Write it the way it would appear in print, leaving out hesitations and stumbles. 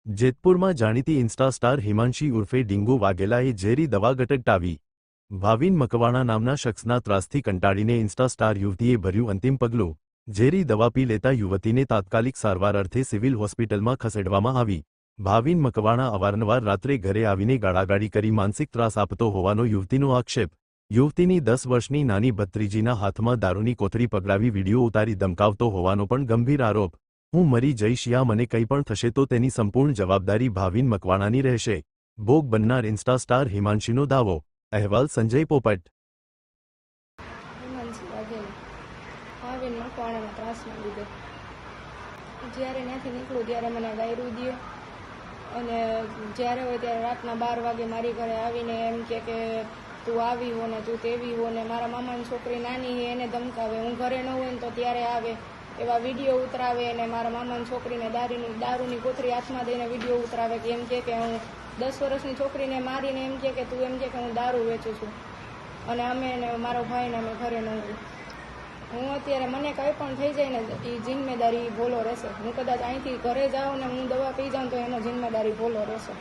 જેતપુરમાં જાણીતી Insta star Himanshi ઉર્ફે ડીંગુ વાઘેલાએ ઝેરી દવા ગટગટાવી। ભાવિન મકવાણા નામના શખ્સના ત્રાસથી કંટાળીને ઇન્સ્ટા સ્ટાર યુવતીએ ભર્યું અંતિમ પગલું। ઝેરી દવા પી લેતા યુવતીને તાત્કાલિક સારવાર અર્થે સિવિલ હોસ્પિટલમાં ખસેડવામાં આવી। ભાવિન મકવાણા અવારનવાર રાત્રે ઘરે આવીને ગાળાગાળી કરી માનસિક ત્રાસ આપતો હોવાનો યુવતીનો આક્ષેપ। યુવતીની 10 વર્ષની નાની ભત્રીજીના હાથમાં દારૂની કોથળી પકડાવી વિડીયો ઉતારી ધમકાવતો હોવાનો પણ ગંભીર આરોપ। હું મરી જઈશ યા મને કંઈ પણ થશે તો તેની સંપૂર્ણ જવાબદારી ભાવિન મકવાણાની રહેશે, ભોગ બનનાર ઇન્સ્ટા સ્ટાર હિમાંશીનો દાવો। અહેવાલ સંજય પોપટ। ભાવિન મકવાણાના ત્રાસના લીધે જ્યારે ત્યાંથી નીકળું ત્યારે મને ગાયરું દે અને જ્યારે હોય ત્યારે રાતના 12 વાગે મારી ઘરે આવીને એમ કે તું આવી હો ને તું તેવી હો ને મારા મામાની છોકરી નાની છે એને ધમકાવે, હું ઘરે ન હોય ને તો ત્યારે આવે એવા વિડીયો ઉતરાવે અને મારા મામાની છોકરીને દારૂની કોથળી હાથમાં દઈને વિડીયો ઉતરાવે કે એમ કે હું 10 વર્ષની છોકરીને મારીને એમ કે તું એમ કે હું દારૂ વેચું છું અને અમે ને મારો ભાઈને અમે ઘરે ન હોય। હું અત્યારે મને કંઈ પણ થઈ જાય ને એ જિમ્મેદારી ભોલો રહેશે। હું કદાચ અહીંથી ઘરે જાઉં ને હું દવા પી જાઉં તો એનો જિમ્મેદારી ભોલો રહેશે।